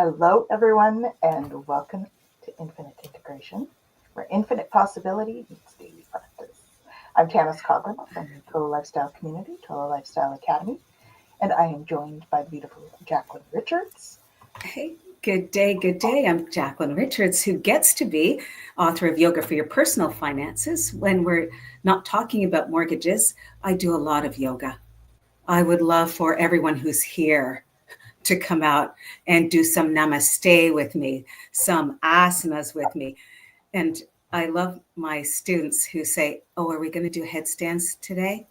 Hello, everyone, and welcome to Infinite Integration, where infinite possibility meets daily practice. I'm Tanys Coughlan from the Total Lifestyle Community, Total Lifestyle Academy, and I am joined by the beautiful Jacqueline Richards. Hey, good day, good day. I'm Jacqueline Richards, who gets to be author of Yoga for Your Personal Finances. When we're not talking about mortgages, I do a lot of yoga. I would love for everyone who's here to come out and do some namaste with me, some asanas with me. And I love my students who say, oh, are we going to do headstands today?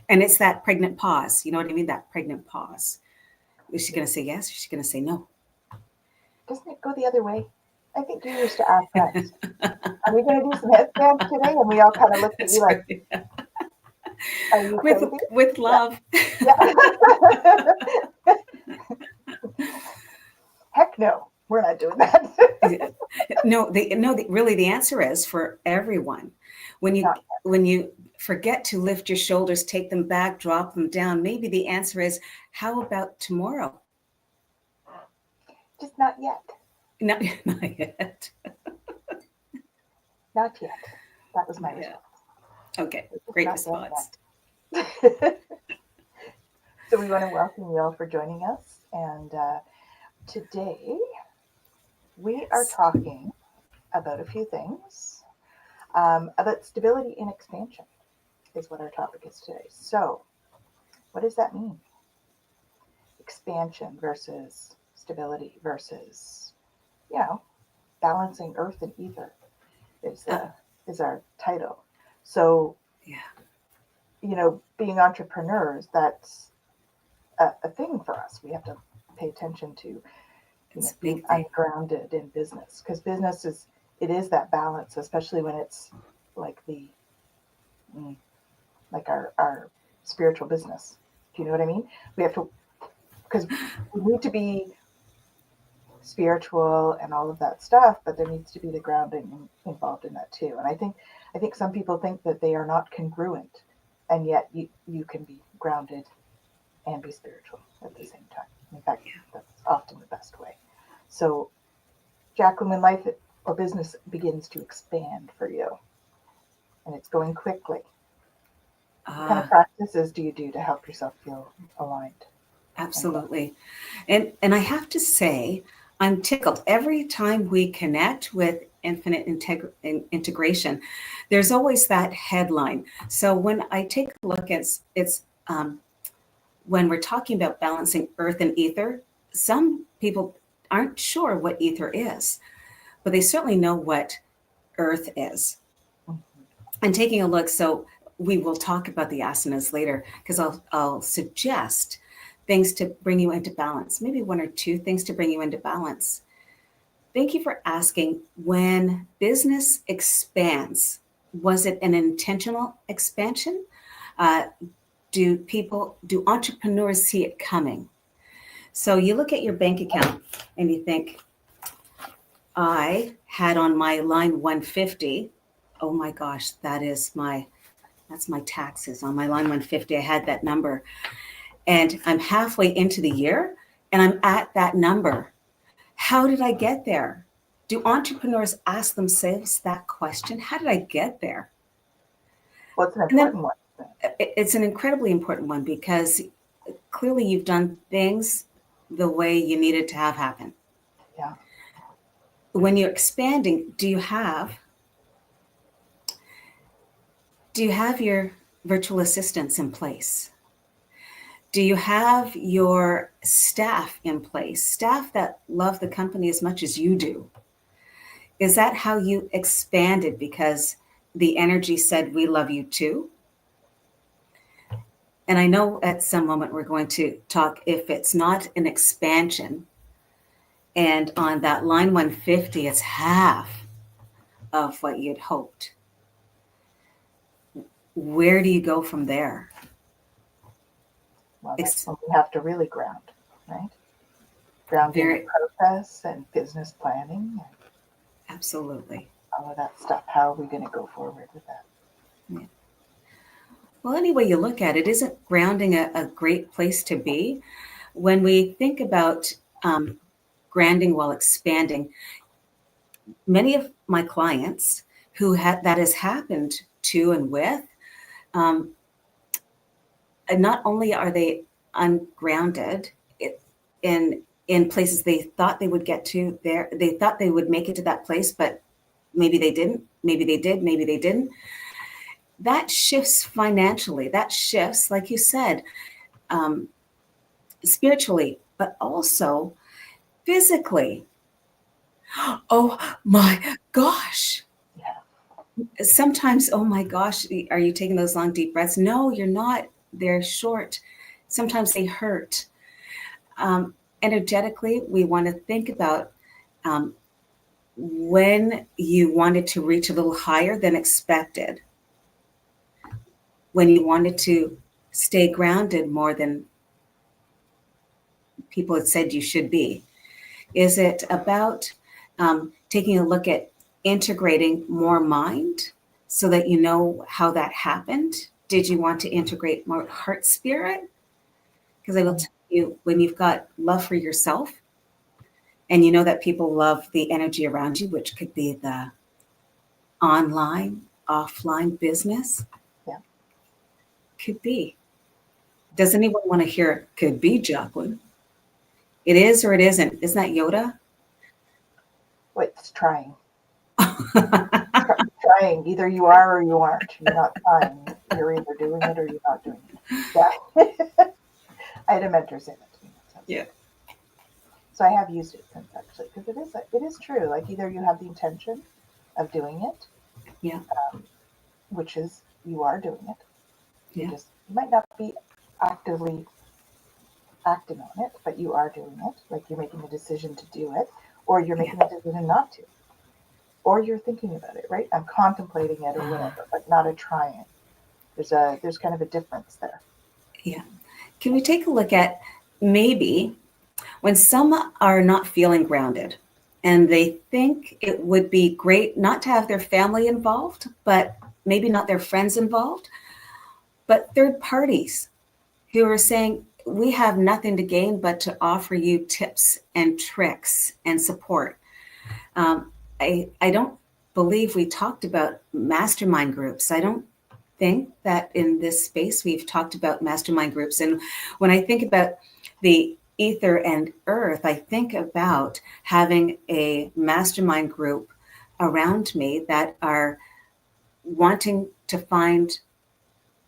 And it's that pregnant pause. You know what I mean? That pregnant pause. Is she going to say yes? Or is she going to say no? Doesn't it go the other way? I think you used to ask that. Are we going to do some headstands today? And we all kind of looked at you like, are you crazy? With love. Yeah. Heck no, we're not doing that. Really, the answer is for everyone. When you forget to lift your shoulders, take them back, drop them down, maybe the answer is, how about tomorrow? Just not yet. Not yet. Not yet. That was my response. Okay, great response. So we want to welcome you all for joining us. And today we are talking about a few things. About stability and expansion is what our topic is today. So what does that mean? Expansion versus stability versus, balancing earth and ether is our title. So, being entrepreneurs, that's a thing for us. We have to pay attention to being ungrounded in business, because business is that balance, especially when it's like our spiritual business. Do you know what I mean? We have to, because we need to be spiritual and all of that stuff, but there needs to be the grounding involved in that too. And I think some people think that they are not congruent, and yet you can be grounded and be spiritual at the same time. In fact, that's often the best way. So, Jacqueline, when life or business begins to expand for you, and it's going quickly, what kind of practices do you do to help yourself feel aligned? Absolutely. And I have to say, I'm tickled. Every time we connect with infinite integration, there's always that headline. So when I take a look at it's when we're talking about balancing earth and ether, some people aren't sure what ether is, but they certainly know what earth is. Mm-hmm. And taking a look, so we will talk about the asanas later, because I'll suggest things to bring you into balance, maybe one or two things to bring you into balance. Thank you for asking, when business expands, was it an intentional expansion? Do entrepreneurs see it coming? So you look at your bank account and you think, I had on my line 150. Oh my gosh, that's my taxes. On my line 150, I had that number. And I'm halfway into the year and I'm at that number. How did I get there? Do entrepreneurs ask themselves that question? How did I get there? Well, it's an important one. It's an incredibly important one, because clearly you've done things the way you needed to have happen. Yeah. When you're expanding, do you have your virtual assistants in place? Do you have your staff in place? Staff that love the company as much as you do? Is that how you expanded, because the energy said, we love you too? And I know at some moment we're going to talk, if it's not an expansion, and on that line 150, it's half of what you'd hoped. Where do you go from there? Well, that's when we have to really ground, right? Grounding in process and business planning. Absolutely. All of that stuff. How are we going to go forward with that? Yeah. Well, any way you look at it, isn't grounding a great place to be? When we think about grounding while expanding. Many of my clients who that has happened to and with, and not only are they ungrounded in places they thought they would get to, there they thought they would make it to that place, but maybe they didn't, maybe they did, maybe they didn't. That shifts financially, that shifts, like you said, spiritually, but also physically. Oh my gosh. Yeah. Sometimes, oh my gosh, are you taking those long, deep breaths? No, you're not. They're short. Sometimes they hurt. Energetically, we want to think about when you wanted to reach a little higher than expected, when you wanted to stay grounded more than people had said you should be. Is it about taking a look at integrating more mind so that you know how that happened? Did you want to integrate more heart spirit? Because I will tell you, when you've got love for yourself and you know that people love the energy around you, which could be the online, offline business, Yeah. could be. Does anyone want to hear could be, Jacqueline? It is or it isn't. Isn't that Yoda? Wait, it's trying. Trying. Either you are or you aren't. You're not trying. You're either doing it or you're not doing it. Yeah. I had a mentor say that to me. Yeah. So I have used it since, actually, because it is true. Like, either you have the intention of doing it, Yeah. which is you are doing it. Yeah. You might not be actively acting on it, but you are doing it. Like, you're making a decision to do it, or you're making a decision not to, or you're thinking about it. Right? I'm contemplating it or whatever, but not a trying. There's kind of a difference there. Yeah. Can we take a look at maybe when some are not feeling grounded and they think it would be great not to have their family involved, but maybe not their friends involved, but third parties who are saying, we have nothing to gain but to offer you tips and tricks and support. I don't believe we talked about mastermind groups. I don't think that in this space we've talked about mastermind groups. And when I think about the ether and earth, I think about having a mastermind group around me that are wanting to find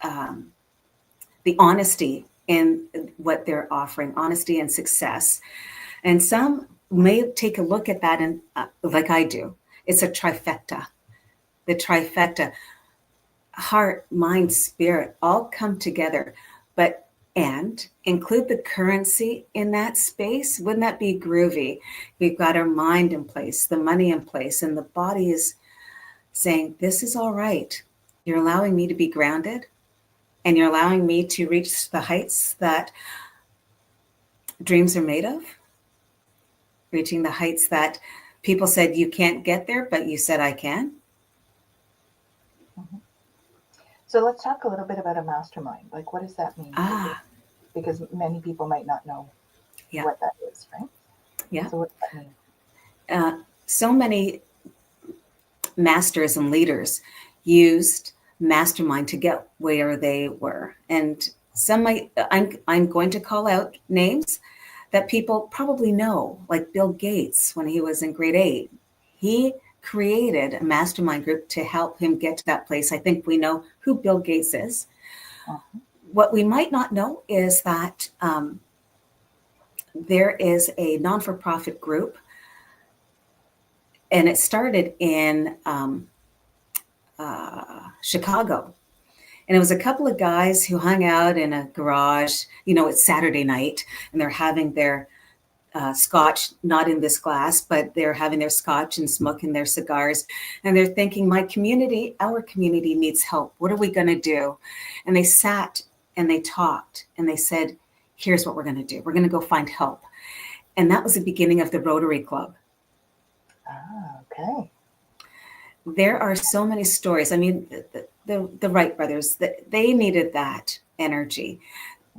the honesty in what they're offering, honesty and success. And some may take a look at that and, like I do, it's a trifecta. The trifecta, heart, mind, spirit, all come together. But and include the currency in that space. Wouldn't that be groovy? We've got our mind in place, the money in place, and the body is saying, this is all right. You're allowing me to be grounded, and you're allowing me to reach the heights that dreams are made of, reaching the heights that people said you can't get there, but you said I can. Mm-hmm. So let's talk a little bit about a mastermind. Like, what does that mean? Because many people might not know what that is, right? Yeah. So what does that mean? So many masters and leaders used mastermind to get where they were. And some might, I'm going to call out names that people probably know, like Bill Gates, when he was in grade 8. He created a mastermind group to help him get to that place. I think we know who Bill Gates is. Uh-huh. What we might not know is that there is a non-for-profit group, and it started in Chicago. And it was a couple of guys who hung out in a garage. You know, it's Saturday night, and they're having their scotch, not in this glass, but they're having their scotch and smoking their cigars. And they're thinking, my community, our community needs help. What are we going to do? And they sat and they talked and they said, here's what we're going to do. We're going to go find help. And that was the beginning of the Rotary Club. Okay. There are so many stories. I mean, the Wright brothers, they needed that energy.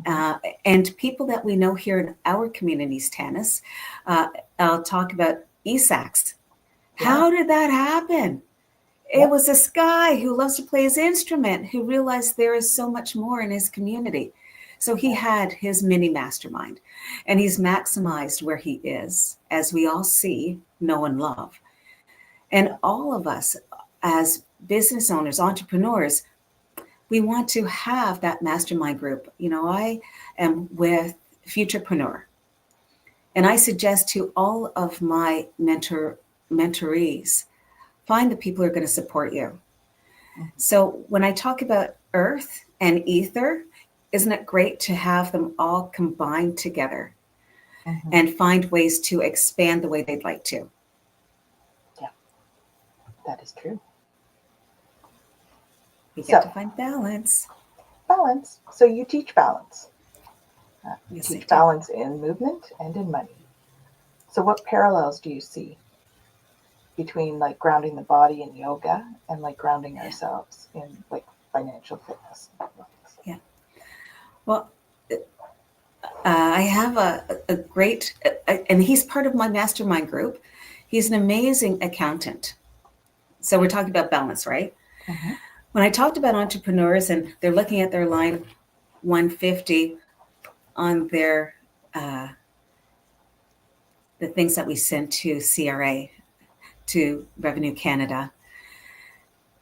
And people that we know here in our communities, Tanys, I'll talk about ESACs. Yeah. How did that happen? Yeah. It was this guy who loves to play his instrument who realized there is so much more in his community. So he had his mini mastermind, and he's maximized where he is, as we all see, know, and love. And all of us, as business owners, entrepreneurs, we want to have that mastermind group. I am with Futurepreneur, and I suggest to all of my mentorees, find the people who are going to support you. So when I talk about earth and ether, isn't it great to have them all combined together and find ways to expand the way they'd like to? Yeah, that is true. We get to find balance. Balance. So you teach balance. You Yes, teach balance in movement and in money. So what parallels do you see between like grounding the body in yoga and like grounding ourselves in like financial fitness? Yeah. Well, I have a great, and he's part of my mastermind group. He's an amazing accountant. So we're talking about balance, right? When I talked about entrepreneurs and they're looking at their line 150 on their, the things that we send to CRA, to Revenue Canada.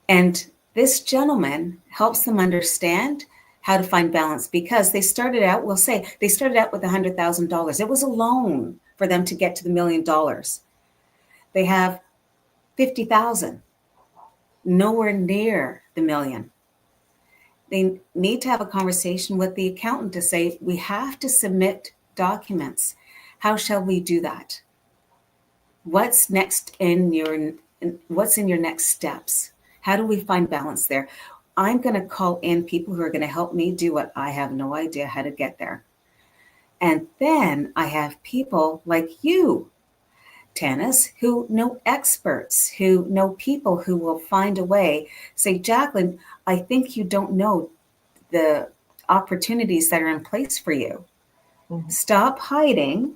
And this gentleman helps them understand how to find balance, because they started out, we'll say, they started out with $100,000. It was a loan for them to get to the $1 million. They have 50,000, nowhere near the million. They need to have a conversation with the accountant to say, we have to submit documents. How shall we do that? What's in your next steps? How do we find balance there? I'm going to call in people who are going to help me do what I have no idea how to get there. And then I have people like you, Tanys, who know experts, who know people who will find a way. Say, Jacqueline, I think you don't know the opportunities that are in place for you. Stop hiding.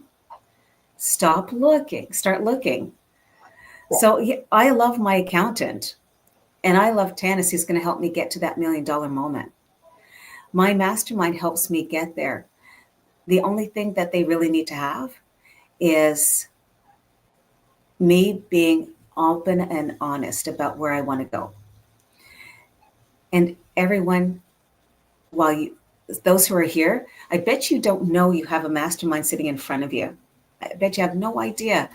Stop looking. Start looking. Yeah. So I love my accountant, and I love Tanys, who's going to help me get to that $1 million moment. My mastermind helps me get there. The only thing that they really need to have is me being open and honest about where I want to go. And everyone, those who are here, I bet you don't know you have a mastermind sitting in front of you. I bet you have no idea.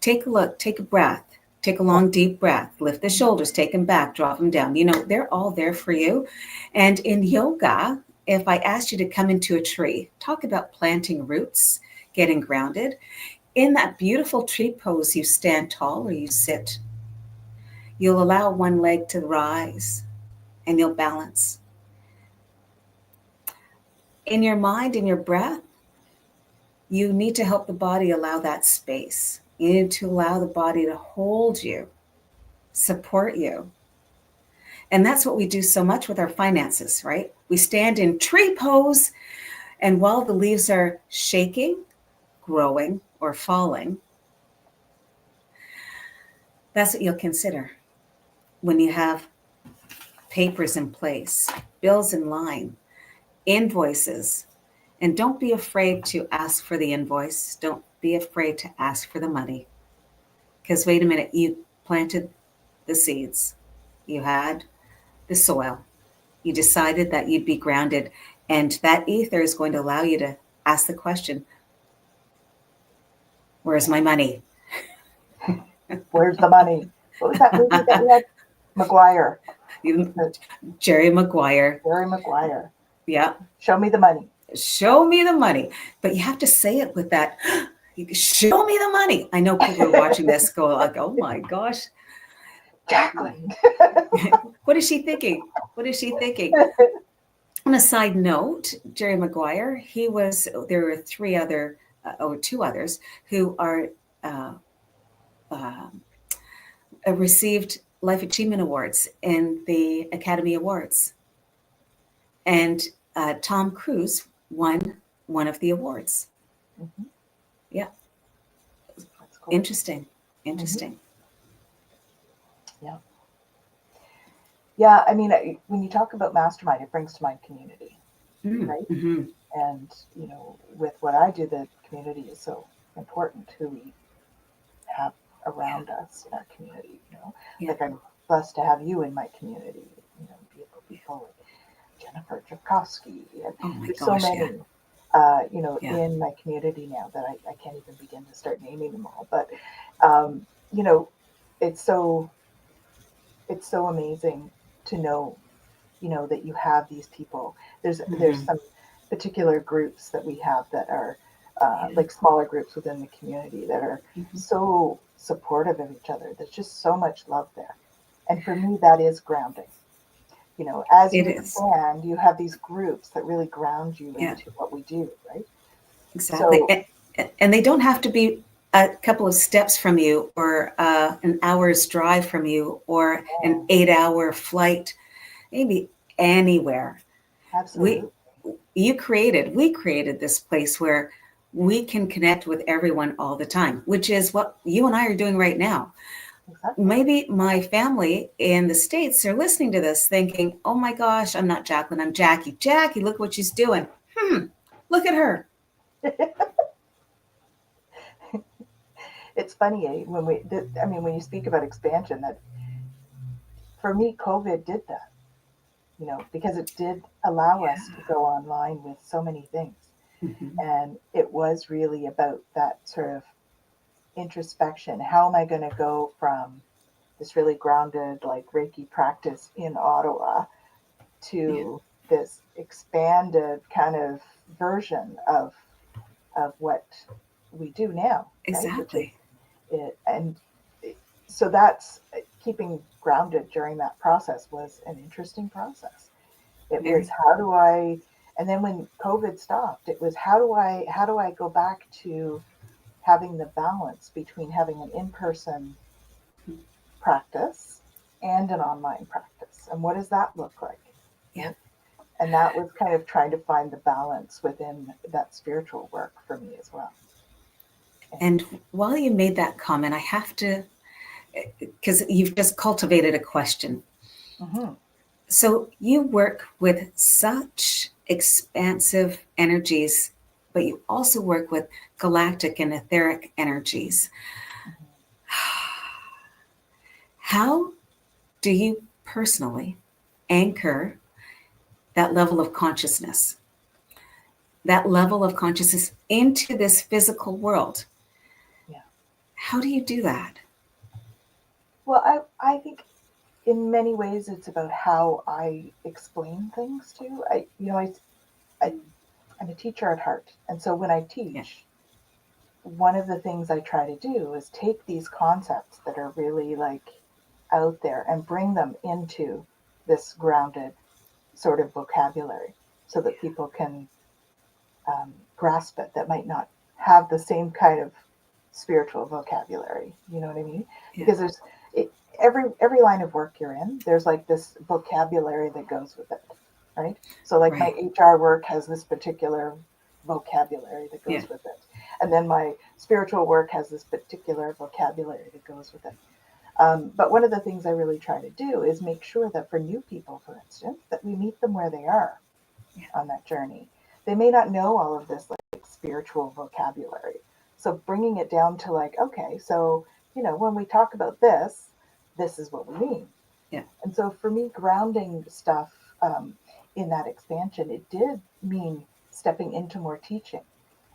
Take a look, take a breath, take a long, deep breath, lift the shoulders, take them back, drop them down. They're all there for you. And in yoga, if I asked you to come into a tree, talk about planting roots, getting grounded. In that beautiful tree pose, you stand tall or you sit. You'll allow one leg to rise and you'll balance. In your mind, in your breath, you need to help the body allow that space. You need to allow the body to hold you, support you. And that's what we do so much with our finances, right? We stand in tree pose, and while the leaves are shaking, growing, or falling, that's what you'll consider when you have papers in place, bills in line, invoices. And don't be afraid to ask for the invoice. Don't be afraid to ask for the money. Because wait a minute, you planted the seeds. You had the soil. You decided that you'd be grounded. And that ether is going to allow you to ask the question, where's my money? Where's the money? What was that movie that we had? Maguire. Jerry Maguire. Jerry Maguire. Yeah. Show me the money. Show me the money. But you have to say it with that, show me the money. I know people are watching this go like, oh my gosh. Jacqueline. What is she thinking? What is she thinking? On a side note, Jerry Maguire, there were two others who are received Life Achievement Awards in the Academy Awards. And Tom Cruise won one of the awards. Hmm. Yeah, That's cool. interesting, Hmm. interesting. Yeah. Yeah. I mean, when you talk about mastermind, it brings to mind community, right? Mm-hmm. And, with what I do, the community is so important, who we have Yeah, around us in our community. yeah. Like I'm blessed to have you in my community, beautiful people like Jennifer Tchaikovsky, and Oh my there's so gosh, yeah, many, yeah. in my community now that I can't even begin to start naming them all. But, um, you know, it's so, it's so amazing to know that you have these people. There's Mm-hmm. some particular groups that we have that are, Yeah. like smaller groups within the community that are Mm-hmm. so supportive of each other. There's just so much love there, and for me, that is grounding. As It you is. expand, you have these groups that really ground you Yeah, into what we do, right? exactly. So, And they don't have to be a couple of steps from you or an hour's drive from you or an yeah, 8 hour flight, maybe anywhere. We absolutely. we created this place where we can connect with everyone all the time, which is what you and I are doing right now. Exactly. Maybe my family in the States are listening to this thinking, oh my gosh, I'm not Jacqueline, I'm Jackie. Jackie, look what she's doing. Look at her. It's funny, I mean, when you speak about expansion, that for me, COVID did that, because it did allow us to Yeah. go online with so many things. Mhm. And it was really about that sort of introspection. How am I going to go from this really grounded, like Reiki practice in Ottawa Yeah, to this expanded kind of version of what we do now, right? Which is exactly. it. And so that's keeping grounded during that process was an interesting process. It was Very. how do I, and then when COVID stopped, it was how do I go back to having the balance between having an in-person practice and an online practice, and what does that look like, Yeah. right? And that was kind of trying to find the balance within that spiritual work for me as well. And And while you made that comment, I have to, because you've just cultivated a question. mhm, So you work with such expansive energies, but you also work with galactic and etheric energies. mhm. How do you personally anchor that level of consciousness, that level of consciousness into this physical world? Yeah. How do you do that? Well, I think in many ways it's about how I explain things too. I I'm a teacher at heart, and so when I Yeah, teach, one of the things I try to do is take these concepts that are really like out there and bring them into this grounded sort of vocabulary so that people can, grasp it that might not have the same kind of spiritual vocabulary. You know what I mean? yeah, Because there's it, every line of work you're in, there's like this vocabulary that goes with it, right? So like my right. HR work has this particular vocabulary that Yeah, goes with it, and then my spiritual work has this particular vocabulary that goes with it. But one of the things I really try to do is make sure that for new people, for instance, that we meet them where they are yeah, on that journey. They may not know all of this like spiritual vocabulary. So bringing it down to like, okay, so, when we talk about this, this is what we mean. yeah, And so for me, grounding stuff, in that expansion, it did mean stepping into more teaching.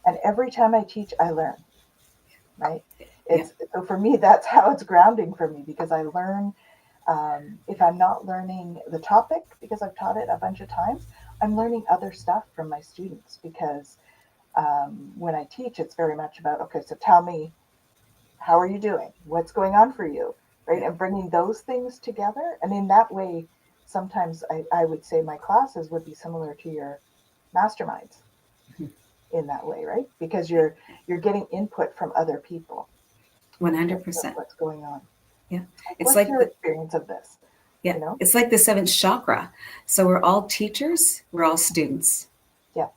And every time I teach, I learn, right? yeah, It's so for me, that's how it's grounding for me because I learn. If I'm not learning the topic because I've taught it a bunch of times, I'm learning other stuff from my students because, when I teach, it's very much about, okay, so tell me, how are you doing? What's going on for you? Right? yeah. And bringing those things together. And in that way, sometimes I would say my classes would be similar to your masterminds Mhm. in that way, right? Because you're getting input from other people in terms of 100%. what's going on. Yeah. Like, It's what's like your experience of this? Yeah, you know? it's like the seventh chakra. So we're all teachers, we're all students. Yeah.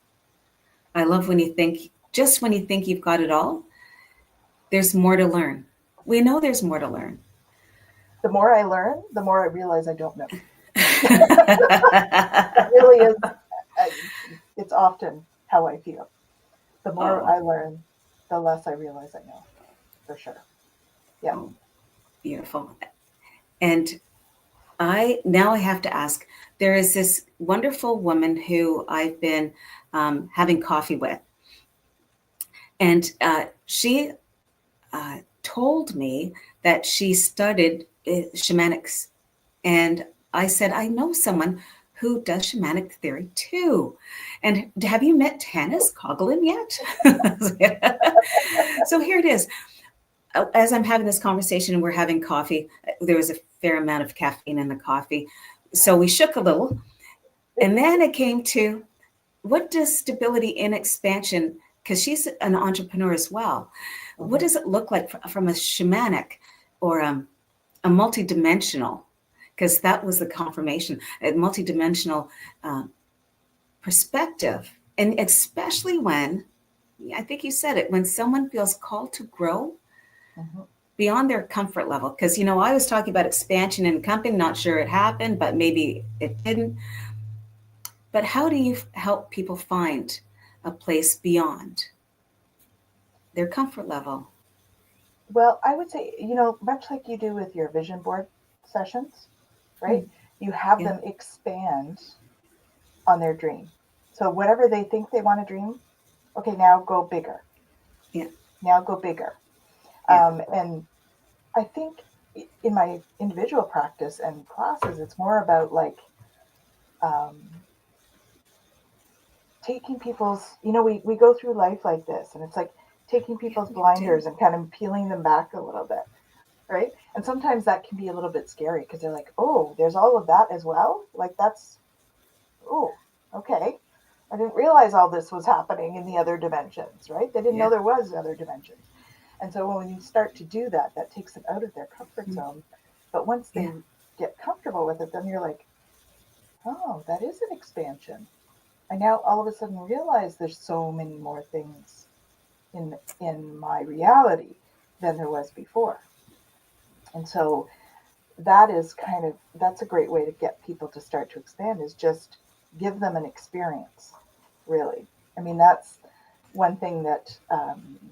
I love when you think, just when you think you've got it all, there's more to learn. We know there's more to learn. The more I learn, the more I realize I don't know. That really is, uh, it's often how I feel. The more Oh, I learn, the less I realize I know, for sure. Yeah. oh, beautiful. And I have to ask, there is this wonderful woman who I've been having coffee with, and she told me that she studied shamanics. And I said, I know someone who does shamanic theory too. And have you met Tanys Coughlan yet? So here it is. As I'm having this conversation and we're having coffee, there was a fair amount of caffeine in the coffee. So we shook a little. And then it came to, what does stability in expansion, because she's an entrepreneur as well, what Mhm. does it look like from a shamanic or a multidimensional? Because that was the confirmation, a multidimensional uh, perspective. And especially when, I think you said it, when someone feels called to grow Mhm. beyond their comfort level. Because, I was talking about expansion in company, not sure it happened, but maybe it didn't. But how do you help people find a place beyond their comfort level? Well, I would say, much like you do with your vision board sessions, Hmm. right? You have Yeah, them expand on their dream. So whatever they think they want to dream, okay, now go bigger. yeah, Now go bigger. yeah. And I think in my individual practice and classes, it's more about like um, taking people's, we go through life like this, and it's like taking Yeah, people's we do. blinders and kind of peeling them back a little bit, right? And sometimes that can be a little bit scary because they're like, oh, there's all of that as well. Like that's, oh, okay. I didn't realize all this was happening in the other dimensions, right? They didn't know Yeah, there was other dimensions. And so when you start to do that, that takes them out of their comfort mm, zone. But once yeah, they get comfortable with it, then you're like, oh, that is an expansion. I now all of a sudden realize there's so many more things in my reality than there was before. And so that's a great way to get people to start to expand is just give them an experience, really. I mean, that's one thing that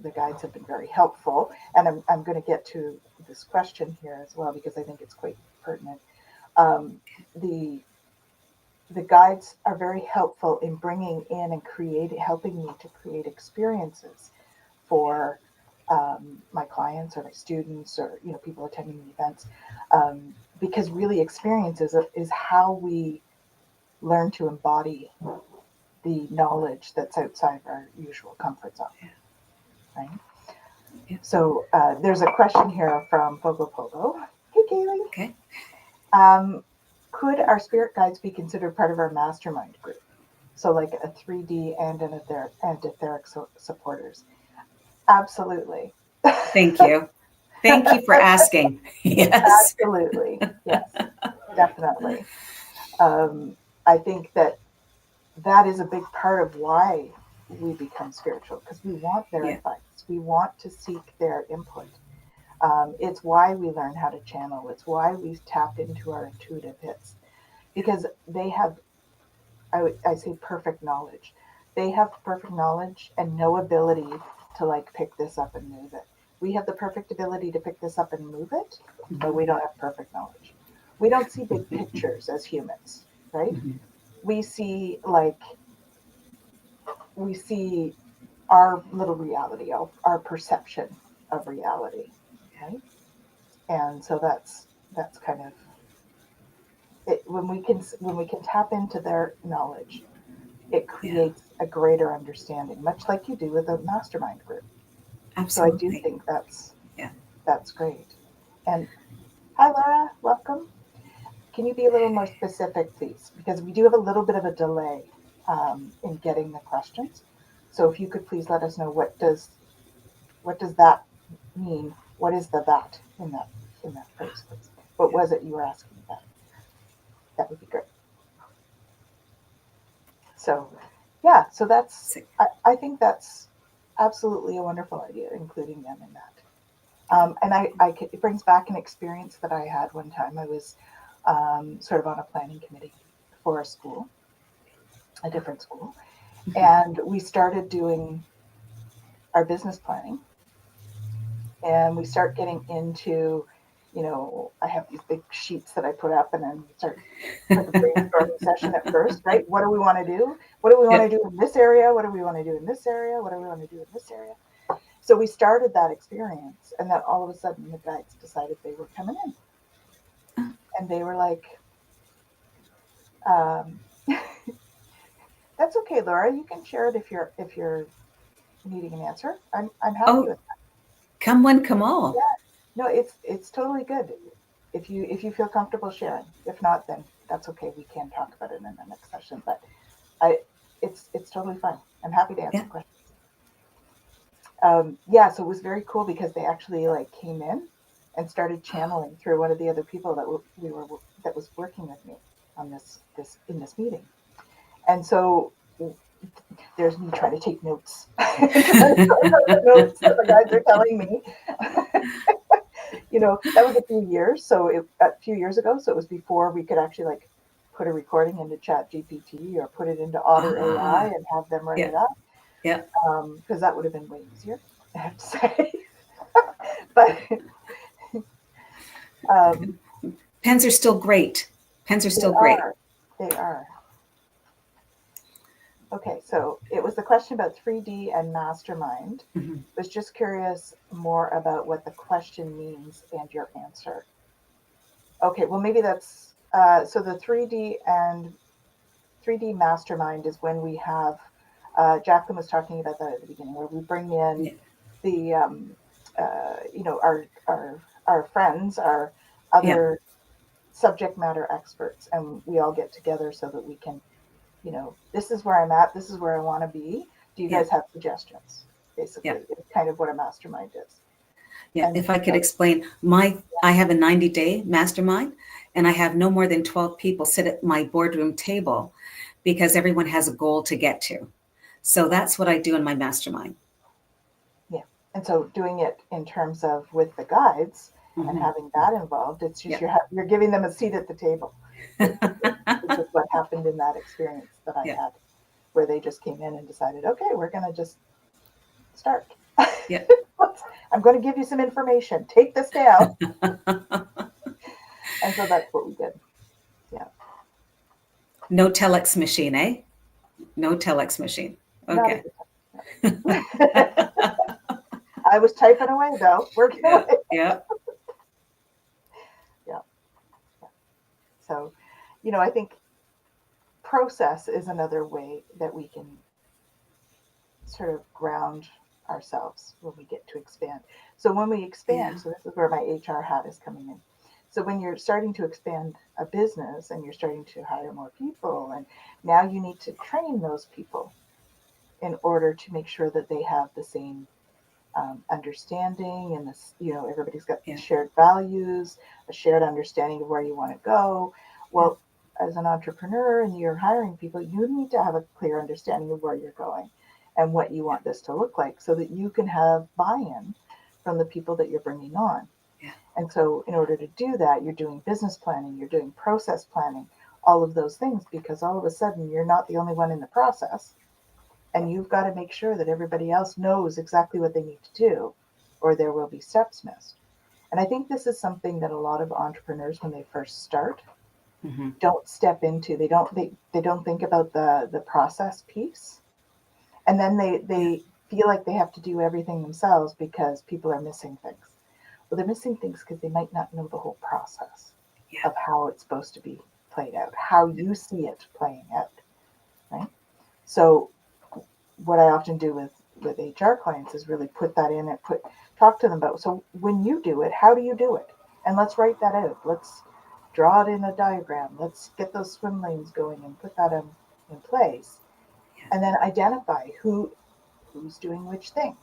the guides have been very helpful. And I'm going to get to this question here as well because I think it's quite pertinent. Um, the the guides are very helpful in bringing in and helping me to create experiences for my clients or my students or people attending the events, because really experiences is how we learn to embody the knowledge that's outside of our usual comfort zone, right? yeah. So there's a question here from Pogo Pogo. Hey, Kaylee. Okay. Um, could our spirit guides be considered part of our mastermind group? So like a 3D and etheric supporters. Absolutely. Thank you. Thank you for asking. Yes. Absolutely. Yes, definitely. Um, I think that is a big part of why we become spiritual because we want their Yeah. advice. We want to seek their input. It's why we learn how to channel. It's why we tap into our intuitive hits because they have, I say, perfect knowledge. They have perfect knowledge and no ability to like pick this up and move it. We have the perfect ability to pick this up and move it, but we don't have perfect knowledge. We don't see big pictures as humans, right? Mhm. We see like we see our little reality, our perception of reality, right? And so that's kind of it. When we can tap into their knowledge, it Yeah, creates a greater understanding, much like you do with a mastermind group. So I do absolutely. think Yeah. that's great. And hi, Laura, welcome. Can you be a little more specific, please? Because we do have a little bit of a delay in getting the questions. So if you could please let us know what does that mean? What is the that in that phrase, please? What Yeah. was it you were asking about? So, yeah, so that's, So- I think that's absolutely a wonderful idea, including them in that. And it brings back an experience that I had one time. I was sort of on a planning committee for a school, a different school, and we started doing our business planning, and we start getting into, I have these big sheets that I put up, and then we start like a brainstorming session at first, right? What do we want to do? What do we want yeah. to do in this area? What do we want to do in this area? What do we want to do in this area? So we started that experience, and then all of a sudden the guides decided they were coming in, and they were like, um, "That's okay, Laura. You can share it if you're needing an answer. I'm happy Oh, with that." come one, come all. Yeah, no, it's totally good if you feel comfortable sharing. If not, then that's okay. We can talk about it in the next session. But I, it's totally fine. I'm happy to answer Yeah. questions. Yeah, so it was very cool because they actually like came in and started channeling through one of the other people we were that was working with me on this in this meeting. And so there's me trying to take notes, trying to the notes that the guys are telling me. That was a few years ago. So it was before we could actually like put a recording into Chat GPT or put it into Otter AI Ah, and have them write yeah, it up. yeah. Because that would have been way easier, I have to say. But um, Pens are still great. Pens are they still great. are. They are. Okay, so it was the question about 3D and mastermind. Mhm. Was just curious more about what the question means and your answer. Okay, well maybe that's so the 3D mastermind is when we have Jacqueline was talking about that at the beginning, where we bring in Yeah, the our friends, our yeah, other subject matter experts, and we all get together so that we can, this is where I'm at, this is where I want to be. Do you yeah, guys have suggestions? yeah, Basically, it's kind of what a mastermind is. yeah. And If I could so, explain, I have a 90-day mastermind, and I have no more than 12 people sit at my boardroom table because everyone has a goal to get to. So that's what I do in my mastermind. yeah, and so doing it in terms of with the guides and Mhm. having that involved, it's just Yeah. you're giving them a seat at the table, which is what happened in that experience that I Yeah, had, where they just came in and decided, okay, we're going to just start. yeah. I'm going to give you some information. Take this down. And so that's what we did. Yeah. No telex machine, eh? No telex machine. Not at Okay. the time. I was typing away though, working Yeah, away. yeah, Yeah. Yeah. So, I think process is another way that we can sort of ground ourselves when we get to expand. So when we yeah, expand, so this is where my HR hat is coming in. So when you're starting to expand a business and you're starting to hire more people, and now you need to train those people in order to make sure that they have the same understanding and this, everybody's got yeah, shared values, a shared understanding of where you want to go. yeah, Well, as an entrepreneur and you're hiring people, you need to have a clear understanding of where you're going and what you yeah, want this to look like so that you can have buy-in from the people that you're bringing on. yeah, And so in order to do that, you're doing business planning, you're doing process planning, all of those things, because all of a sudden you're not the only one in the process, and you've got to make sure that everybody else knows exactly what they need to do, or there will be steps missed. And I think this is something that a lot of entrepreneurs, when they first start, hmm, don't step into. They don't think about the process piece, and then yeah, they feel like they have to do everything themselves because people are missing things. Well, they're missing things because they might not know the whole process yeah, of how it's supposed to be played out, how yeah, you see it playing out, right? So what I often do with HR clients is really put that in and talk to them about, so when you do it, how do you do it? And let's write that out. Let's draw it in a diagram. Let's get those swim lanes going and put that in place. yeah, And then identify who's doing which thing.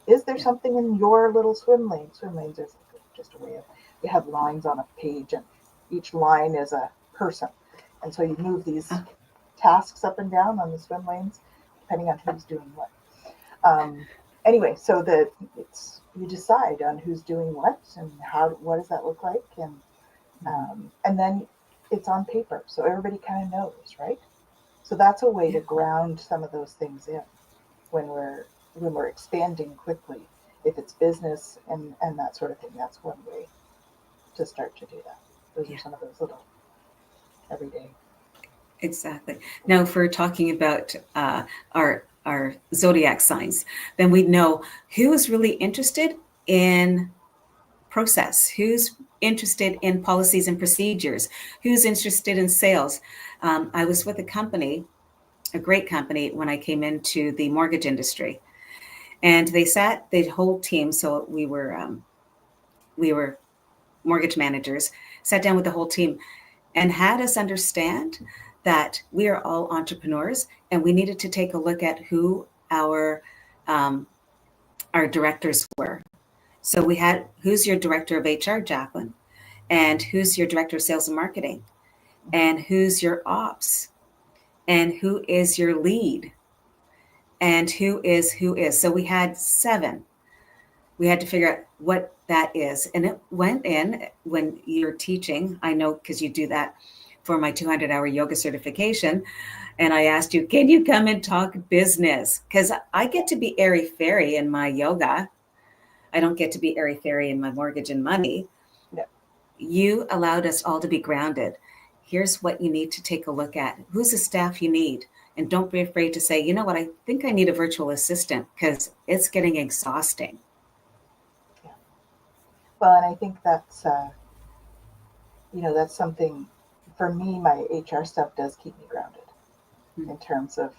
Is there yeah, something in your little swim lane? Swim lanes is just a way of, you have lines on a page, and each line is a person. And so you move these uh, tasks up and down on the swim lanes, depending on who's doing what. Um, anyway, so it's you decide on who's doing what and what does that look like, and then it's on paper, so everybody kind of knows, right? So that's a way to ground some of those things in when we're expanding quickly. If it's business and that sort of thing, that's one way to start to do that. Those are some of those little everyday. Exactly. Now, if we're talking about our zodiac signs, then we know who is really interested in process, who's interested in policies and procedures, who's interested in sales. I was with a great company, when I came into the mortgage industry, and the whole team. So we were mortgage managers, sat down with the whole team and had us understand that we are all entrepreneurs and we needed to take a look at who um, our directors were. So we had, who's your director of HR, Jacqueline? And who's your director of sales and marketing? And who's your ops? And who is your lead? And who is? So we had 7. We had to figure out what that is. And it went in when you're teaching. I know, because you do that for my 200-hour yoga certification. And I asked you, can you come and talk business? Because I get to be airy-fairy in my yoga. I don't get to be airy-fairy in my mortgage and money. No. You allowed us all to be grounded. Here's what you need to take a look at. Who's the staff you need? And don't be afraid to say, you know what, I think I need a virtual assistant because it's getting exhausting. Yeah. Well, and I think that's that's something for me. My HR stuff does keep me grounded in terms of,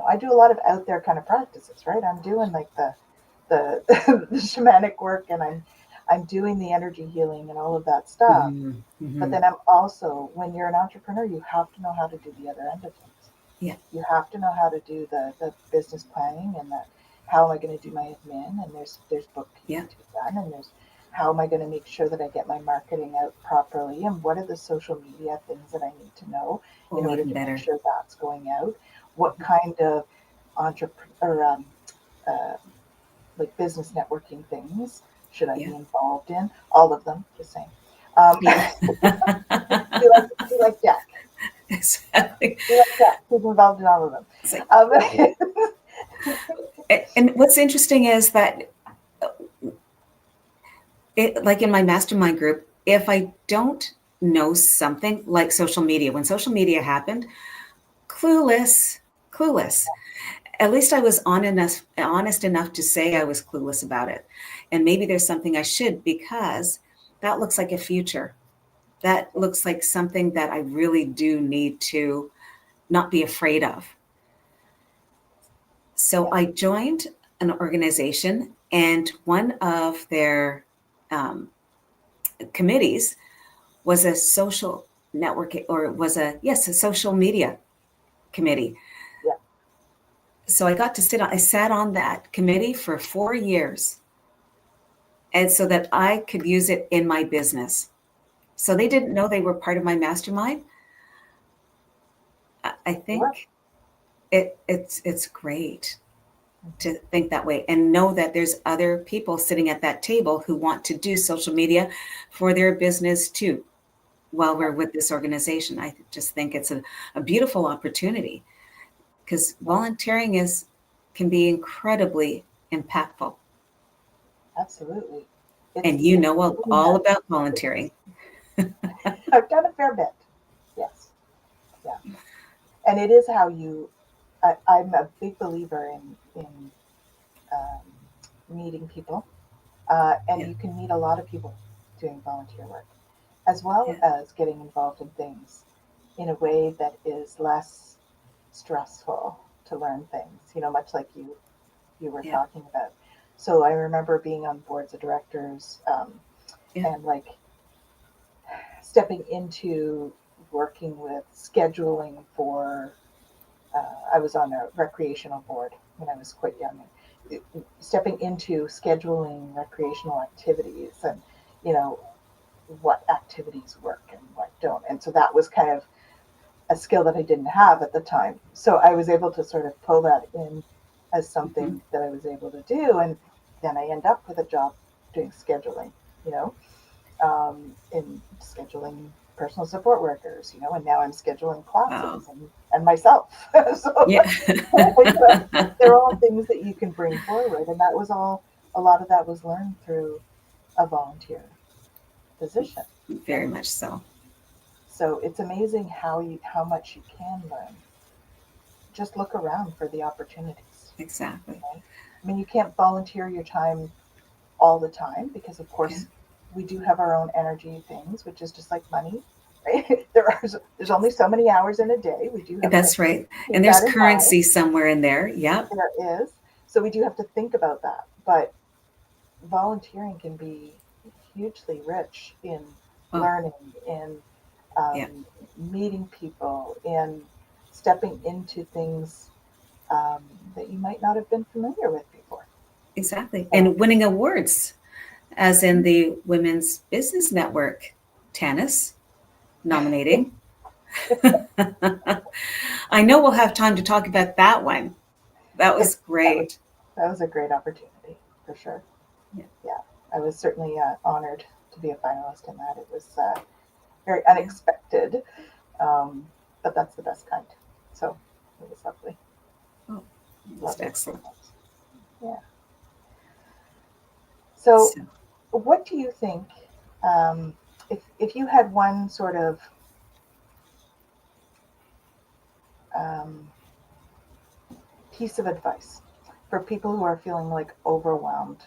I do a lot of out there kind of practices, right? I'm doing like the the shamanic work, and I'm doing the energy healing and all of that stuff. Mm-hmm. But then I'm also, when you're an entrepreneur, you have to know how to do the other end of things. Yeah. You have to know how to do the business planning, and that how am I going to do my admin, and there's bookkeeping to be done, and there's how am I going to make sure that I get my marketing out properly, and what are the social media things that I need to know in order to make sure that's going out. What kind of entrepreneur like business networking things should I be involved in? All of them, just saying. Do you like Jack? Exactly. Do you like Jack? Who's involved in all of them? And what's interesting is that, like in my mastermind group, if I don't know something like social media, when social media happened, clueless. At least I was honest enough to say I was clueless about it. And maybe there's something I should, because that looks like a future. That looks like something that I really do need to not be afraid of. So I joined an organization, and one of their committees was a social network, or was a social media committee. Yeah. So I sat on that committee for 4 years, and so that I could use it in my business. So they didn't know they were part of my mastermind. I think it's great to think that way and know that there's other people sitting at that table who want to do social media for their business too, while we're with this organization. I just think it's a beautiful opportunity, because volunteering can be incredibly impactful. Absolutely. And you know all about volunteering. I've done a fair bit. Yes. Yeah. And it is how I'm a big believer in meeting people. And you can meet a lot of people doing volunteer work, as well as getting involved in things in a way that is less stressful to learn things, much like you were talking about. So I remember being on boards of directors, and like stepping into working with scheduling for, I was on a recreational board when I was quite young, stepping into scheduling recreational activities, and what activities work and what don't. And so that was kind of a skill that I didn't have at the time. So I was able to sort of pull that in as Mm-hmm. something that I was able to do. And then I end up with a job doing scheduling, you know, in scheduling personal support workers, you know, and now I'm scheduling Wow. classes and myself. So, Yeah. you know, they're all things that you can bring forward. And that was all, a lot of that was learned through a volunteer position, Very right? much so. So it's amazing how much you can learn. Just look around for the opportunities. Exactly. Right? I mean, you can't volunteer your time all the time because, of Yeah. course, we do have our own energy things, which is just like money. Right? There's only so many hours in a day. We do have to That's right. keep And there's that in mind. currency somewhere in there. Yep. There is, so we do have to think about that. But volunteering can be hugely rich in Oh, learning, in yeah. meeting people, in stepping into things um, that you might not have been familiar with before. Exactly. So, And winning awards, as in the Women's Business Network, Tanys nominating. I know we'll have time to talk about that one. That it, was that was great. that was a great opportunity for sure. Yeah. Yeah, I was certainly honored to be a finalist in that. It was very Yeah. unexpected, um, but that's the best kind. So it was lovely, Oh, that was lovely excellent. experience. Yeah. So, So, what do you think? If you had one sort of um, piece of advice for people who are feeling like overwhelmed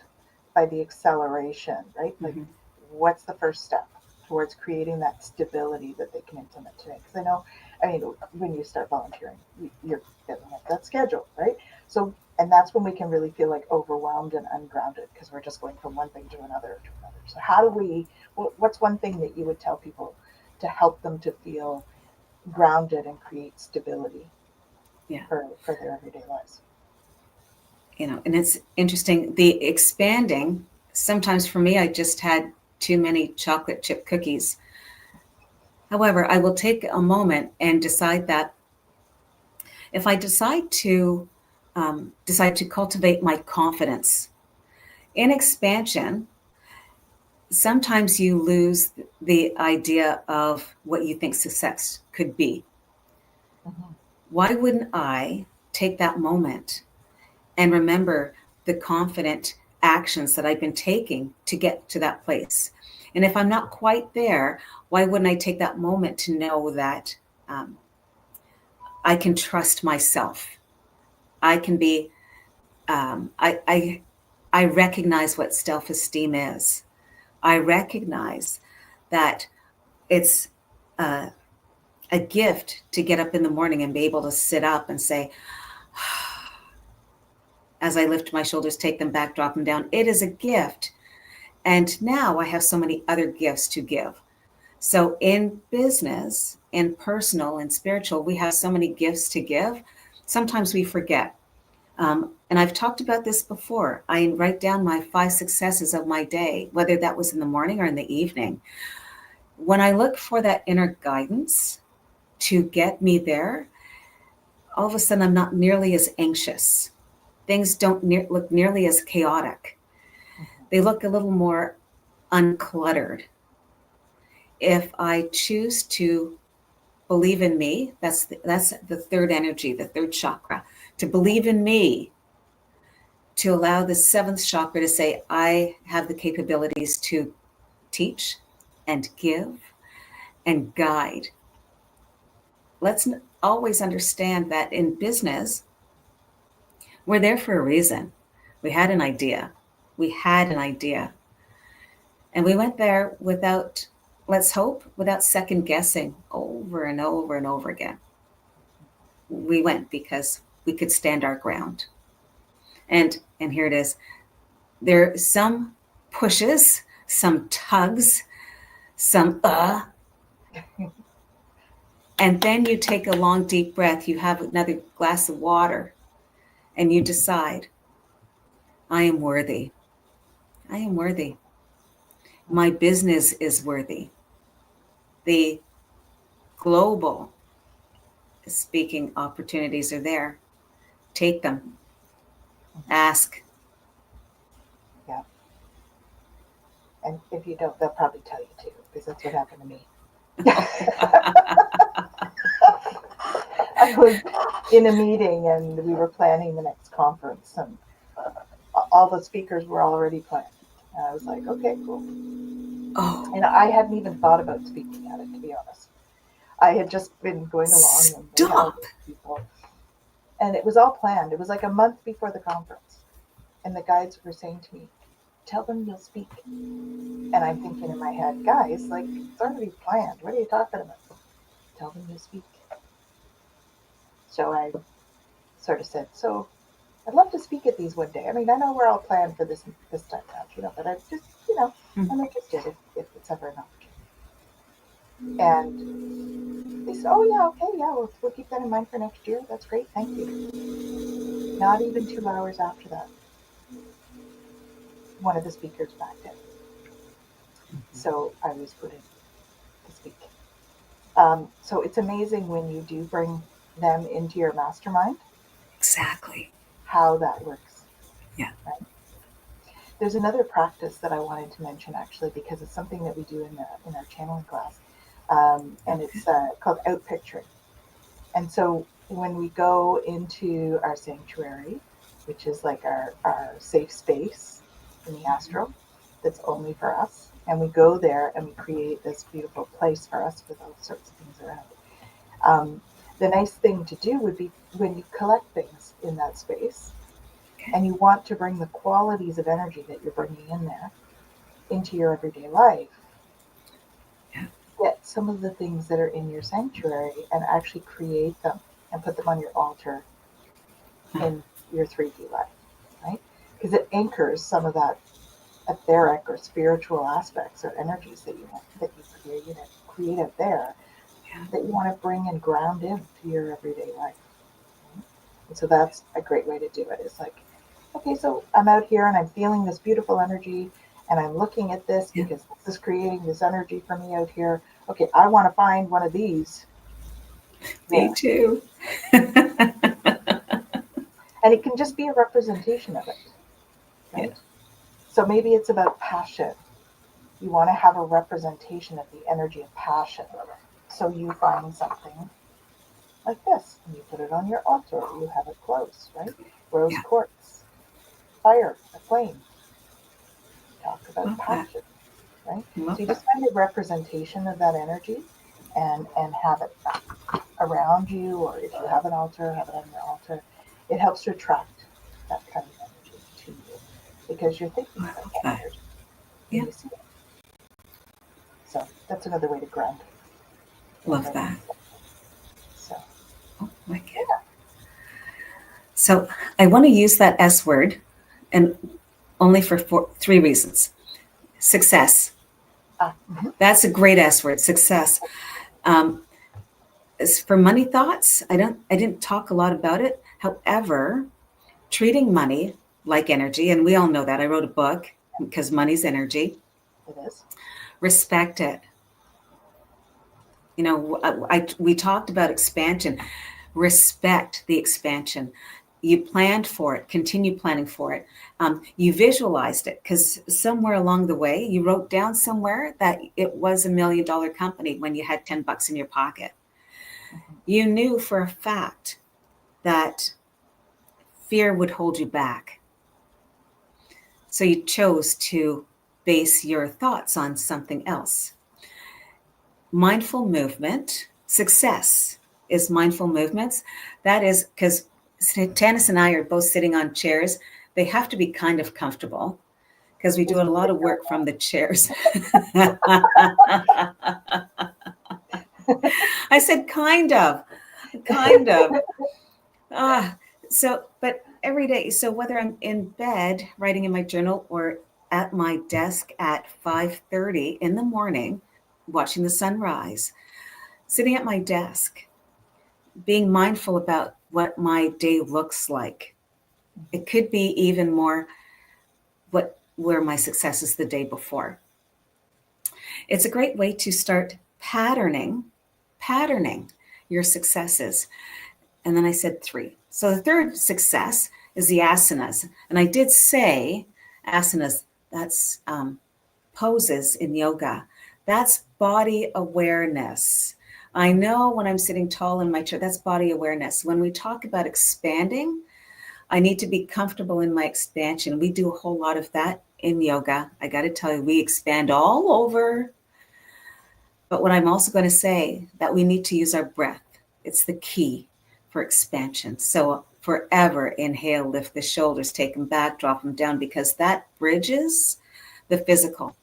by the acceleration, right? Like, mhm. what's the first step towards creating that stability that they can implement today? Because I know, I mean, when you start volunteering, you're getting at that schedule, right? So, and that's when we can really feel like overwhelmed and ungrounded because we're just going from one thing to another to another. So, how do we, what's one thing that you would tell people to help them to feel grounded and create stability Yeah. for their everyday lives? And it's interesting. The expanding, sometimes for me, I just had too many chocolate chip cookies. However, I will take a moment and decide that if I decide to cultivate my confidence in expansion, sometimes you lose the idea of what you think success could be. Mm-hmm. Why wouldn't I take that moment and remember the confident actions that I've been taking to get to that place? And if I'm not quite there, why wouldn't I take that moment to know that um, I can trust myself? I can be, um, I, I, I recognize what self esteem is. I recognize that it's uh, a gift to get up in the morning and be able to sit up and say, as I lift my shoulders, take them back, drop them down. It is a gift. And now I have so many other gifts to give. So in business, in personal and spiritual, we have so many gifts to give. Sometimes we forget. And I've talked about this before. I write down my 5 successes of my day, whether that was in the morning or in the evening. When I look for that inner guidance to get me there, all of a sudden I'm not nearly as anxious. Things don't look nearly as chaotic. Mm-hmm. They look a little more uncluttered. If I choose to believe in me, that's the third energy, the third chakra, to believe in me, to allow the seventh chakra to say, I have the capabilities to teach and give and guide. Let's always understand that in business, we're there for a reason. We had an idea. We had an idea. And we went there without, let's hope, without second guessing over and over and over again. We went because we could stand our ground. And here it is. There are some pushes, some tugs, some and then you take a long deep breath, you have another glass of water, and you decide, I am worthy. I am worthy. My business is worthy. The global speaking opportunities are there. Take them. Ask. Yeah. And if you don't, they'll probably tell you too, because that's what happened to me. I was in a meeting and we were planning the next conference, and all the speakers were already planned. And I was like, okay, cool. Oh, And I hadn't even thought about speaking at it, to be honest. I had just been going along and they had all stop. these people. And it was all planned. It was like a month before the conference. And the guides were saying to me, tell them you'll speak. And I'm thinking in my head, guys, like, it's already planned. What are you talking about? Tell them you'll speak. So I sort of said, so I'd love to speak at these one day. I mean, I know we're all planned for this time now, but I just, I'm interested if it's ever an opportunity. And they said, oh yeah, okay, yeah, we'll keep that in mind for next year. That's great, thank you. Not even 2 hours after that, one of the speakers backed in. So I was put in to speak. So it's amazing when you do bring them into your mastermind. Exactly. How that works. Yeah. Right? There's another practice that I wanted to mention actually, because it's something that we do in our channeling class, and it's called out picturing. And so when we go into our sanctuary, which is like our safe space in the astral, that's only for us, and we go there and we create this beautiful place for us with all sorts of things around it. The nice thing to do would be when you collect things in that space, and you want to bring the qualities of energy that you're bringing in there into your everyday life, get some of the things that are in your sanctuary and actually create them and put them on your altar in your 3D life, right? Because it anchors some of that etheric or spiritual aspects or energies that you create out there, that you want to bring and ground into your everyday life. And so that's a great way to do it. It's like, okay, so I'm out here and I'm feeling this beautiful energy and I'm looking at this because this is creating this energy for me out here. Okay, I want to find one of these. Me too. And it can just be a representation of it, right? Yeah. So maybe it's about passion. You want to have a representation of the energy of passion. So you find something like this and you put it on your altar. You have it close, right? Rose quartz, fire, a flame. Talk about passion, right? So you just find a representation of that energy and have it around you, or if you have an altar, have it on your altar. It helps to attract that kind of energy to you because you're thinking about that energy when you see it. So that's another way to ground it. Love that. So, like it. So I want to use that S word, and only for 3 reasons. Success. That's a great S word, success. As for money thoughts, I didn't talk a lot about it. However, treating money like energy, and we all know that. I wrote a book because money's energy. It is. Respect it. We talked about expansion. Respect the expansion. You planned for it. Continue planning for it. You visualized it because somewhere along the way, you wrote down somewhere that it was $1 million company when you had $10 in your pocket. You knew for a fact that fear would hold you back. So you chose to base your thoughts on something else. Mindful movement, success is mindful movements. That is because Tanys and I are both sitting on chairs. They have to be kind of comfortable because we do a lot of work from the chairs. I said kind of. But every day, so whether I'm in bed writing in my journal or at my desk at 5:30 in the morning, watching the sunrise, sitting at my desk, being mindful about what my day looks like. It could be even more where my success is the day before. It's a great way to start patterning your successes. And then I said 3. So the third success is the asanas. And I did say asanas, that's poses in yoga. That's body awareness. I know when I'm sitting tall in my chair, that's body awareness. When we talk about expanding, I need to be comfortable in my expansion. We do a whole lot of that in yoga. I got to tell you, we expand all over. But what I'm also going to say, that we need to use our breath. It's the key for expansion. So forever inhale, lift the shoulders, take them back, drop them down, because that bridges the physical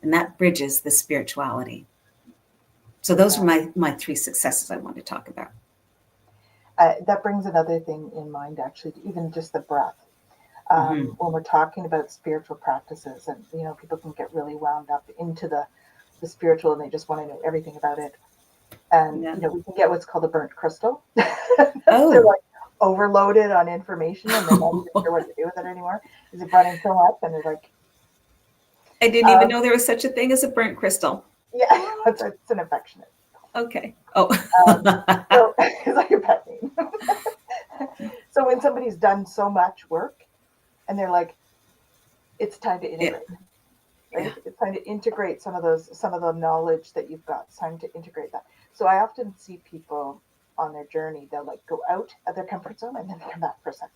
and that bridges the spirituality. So those are my 3 successes I want to talk about. That brings another thing in mind, actually, even just the breath. When we're talking about spiritual practices, and people can get really wound up into the spiritual, and they just want to know everything about it. And we can get what's called a burnt crystal. They're like overloaded on information, and they're not even sure what to do with it anymore. Is it running so up, and they're like, I didn't even know there was such a thing as a burnt crystal. Yeah, it's an affectionate. Okay. Oh. So it's like a pet name. So when somebody's done so much work, and they're like, it's time to integrate. Right? Yeah. It's time to integrate some of the knowledge that you've got. It's time to integrate that. So I often see people on their journey, they'll like go out of their comfort zone, and then they come back for a second,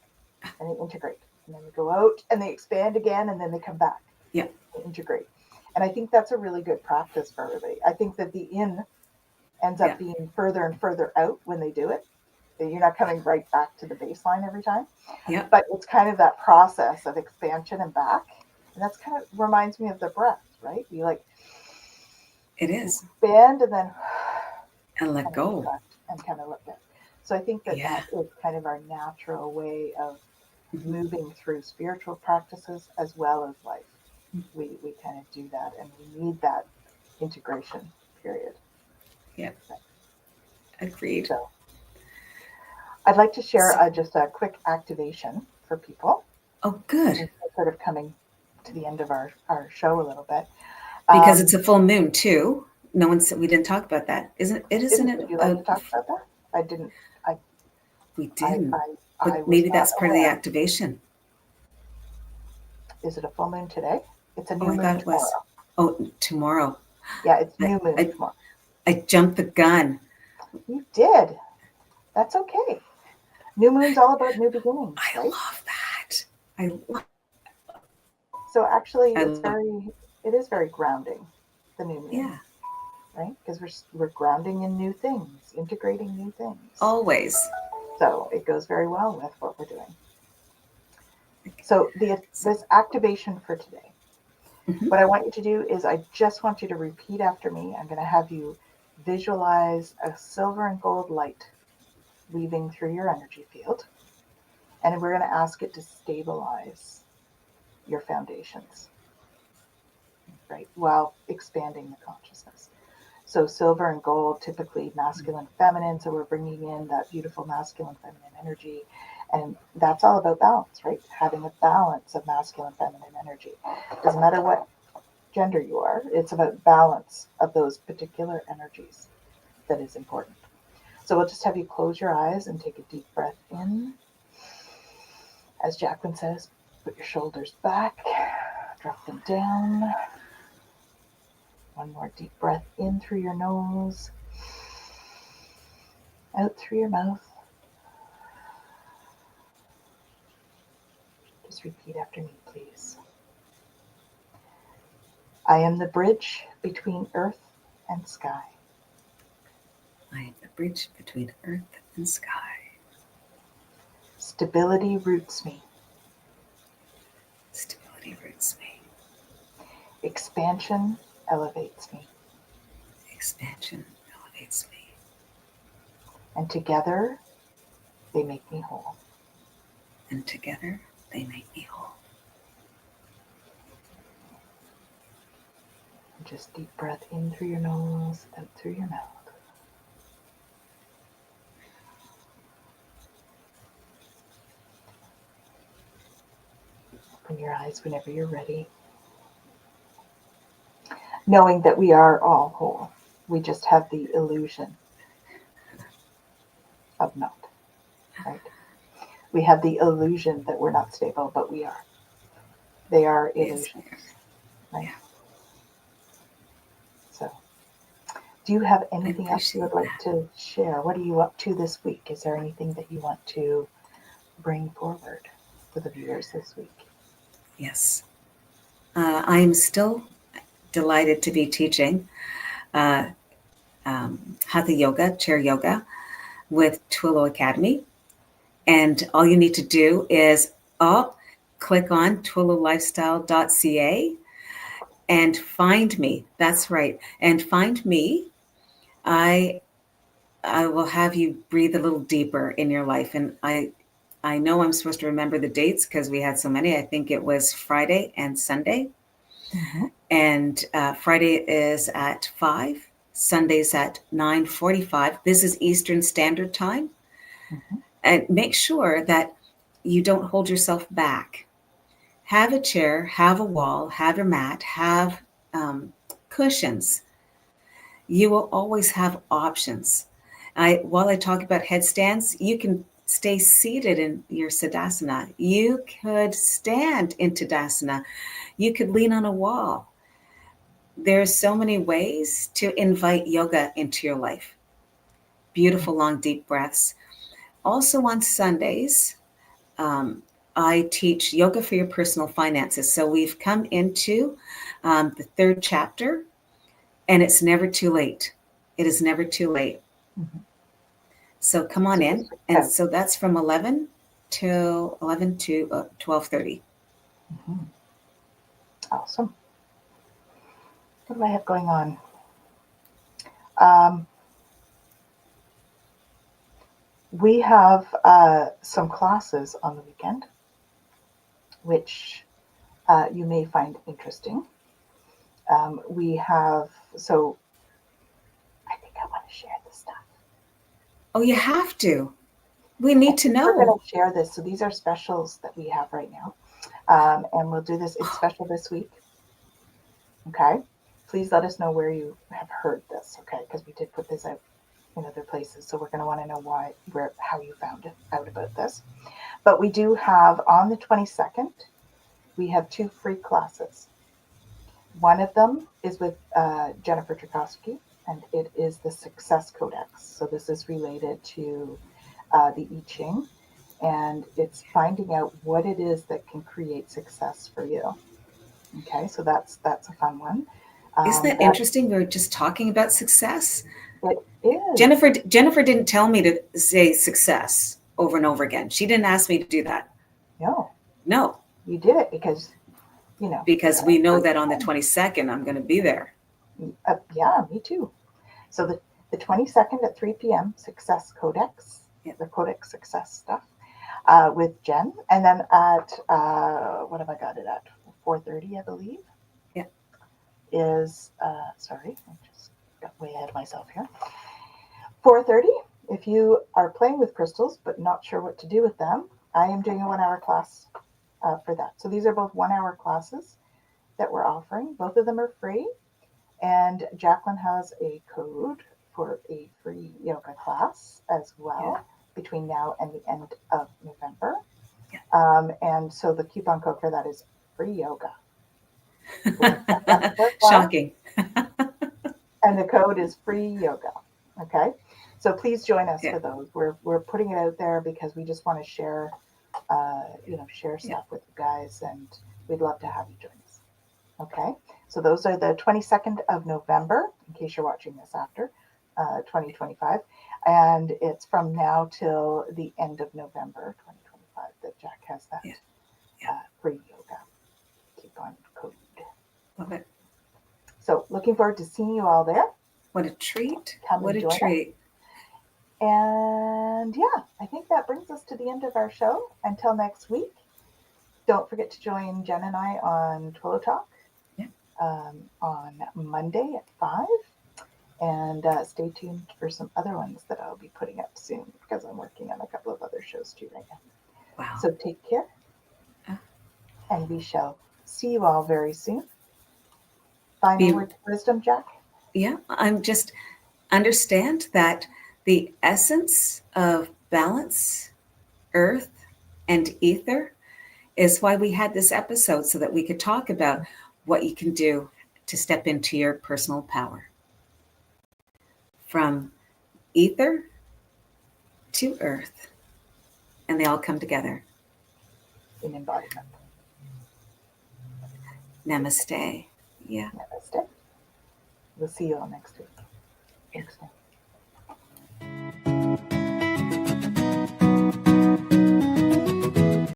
and they integrate, and then they go out and they expand again, and then they come back. Yeah. They integrate. And I think that's a really good practice for everybody. I think that the in ends up being further and further out when they do it. You're not coming right back to the baseline every time. Yeah. But it's kind of that process of expansion and back. And that's kind of reminds me of the breath, right? You like it is expand and then and let go and kind of let go. So I think that that is kind of our natural way of moving through spiritual practices as well as life. We kind of do that, and we need that integration period. Yeah. Agreed. So I'd like to share just a quick activation for people. Oh, good. We're sort of coming to the end of our show a little bit. Because it's a full moon too. No one said we didn't talk about that. Isn't it? Would you like to talk about that? I didn't. We didn't. I maybe that's part of the activation. Is it a full moon today? It's a new moon tomorrow. Was. Oh, tomorrow. Yeah, it's new moon tomorrow. I jumped the gun. You did. That's okay. New moon's all about new beginnings. I love that. So actually, it is very grounding, the new moon. Yeah. Right? Because we're grounding in new things, integrating new things. Always. So it goes very well with what we're doing. So this activation for today, what I want you to do is I just want you to repeat after me. I'm going to have you visualize a silver and gold light weaving through your energy field. And we're going to ask it to stabilize your foundations, right? While expanding the consciousness. So silver and gold, typically masculine, feminine. So we're bringing in that beautiful masculine, feminine energy. And that's all about balance, right? Having a balance of masculine, feminine energy. Doesn't matter what gender you are. It's about balance of those particular energies that is important. So we'll just have you close your eyes and take a deep breath in. As Jacqueline says, put your shoulders back, drop them down. One more deep breath in through your nose, out through your mouth. Just repeat after me, please. I am the bridge between earth and sky. I am the bridge between earth and sky. Stability roots me. Stability roots me. Expansion elevates me. Expansion elevates me. And together, they make me whole. And together, they make me whole. Just deep breath in through your nose, out through your mouth. Open your eyes whenever you're ready. Knowing that we are all whole. We just have the illusion of not, right? We have the illusion that we're not stable, but we are. They are Yes, illusions, right? yeah, So, do you have I anything else you would appreciate like that. to share? What are you up to this week? Is there anything that you want to bring forward for the viewers this week? Yes. I am still delighted to be teaching uh, Hatha Yoga, Chair Yoga, with Twillo Academy. And all you need to do is click on twillolifestyle.ca and find me. That's right. And find me. I I will have you breathe a little deeper in your life. And I know I'm supposed to remember the dates because we had so many. I think it was Friday and Sunday. Mm-hmm. And Friday is at 5, Sunday's at 9:45. This is Eastern Standard Time. Mm-hmm. And make sure that you don't hold yourself back. Have a chair, have a wall, have your mat, have cushions. You will always have options. While I talk about headstands, you can stay seated in your Siddhasana. You could stand in Tadasana. You could lean on a wall. There's so many ways to invite yoga into your life. Beautiful, long, deep breaths. Also on Sundays, um, I teach yoga for your personal finances. So we've come into the third chapter, and it's never too late. It is never too late. Mm-hmm. So come on So in. this week, And so that's from 11 to 12:30. mm-hmm. Awesome. What do I have going on? Um, we have some classes on the weekend, which you may find interesting. We have, so I think I want to share this stuff. Oh, you have to. We need to We're know. going to share this. So these are specials that we have right now. And we'll do this. It's special this week. Okay. Please let us know where you have heard this. Okay. Because we did put this out in other places. So we're going to want to know how you found out about this. But we do have on the 22nd, we have 2 free classes. One of them is with Jennifer Tchaikovsky, and it is the Success Codex. So this is related to the I Ching, and it's finding out what it is that can create success for you. Okay, so that's a fun one. Isn't that That interesting? We were just talking about success. it is. Jennifer didn't tell me to say success over and over again. She didn't ask me to do that. No, No, you did it because because we know that on the 22nd I'm going to be there. yeah, me too. So the 22nd at 3 p.m. Success Codex, Yeah. the Codex Success stuff with Jen, and then at what have I got it at 4:30, I believe. Yeah. Is sorry, I just got way ahead of myself here. 4:30. If you are playing with crystals but not sure what to do with them, I am doing a 1-hour class for that. So these are both 1-hour classes that we're offering. Both of them are free. And Jacqueline has a code for a free yoga class as well between now and the end of November. Yeah. And so the coupon code for that is free yoga. Shocking. And the code is free yoga. Okay. So please join us Yeah. for those. We're putting it out there because we just want to share, share stuff with you guys, and we'd love to have you join us. Okay, so those are the 22nd of November, in case you're watching this after 2025. And it's from now till the end of November 2025 that Jack has that free yoga coupon code. Love it. So looking forward to seeing you all there. What a treat. Come what and a join treat. us. And yeah, I think that brings us to the end of our show. Until next week, don't forget to join Jen and I on Twillo Talk. On Monday at 5. And stay tuned for some other ones that I'll be putting up soon because I'm working on a couple of other shows too right now. Wow. So take care. And we shall see you all very soon. Final word of wisdom, Jack? Yeah, I'm just understand that The essence of balance, earth, and ether is why we had this episode, so that we could talk about what you can do to step into your personal power. From ether to earth, and they all come together. In embodiment. Namaste. Yeah. Namaste. We'll see you all next week. Next time.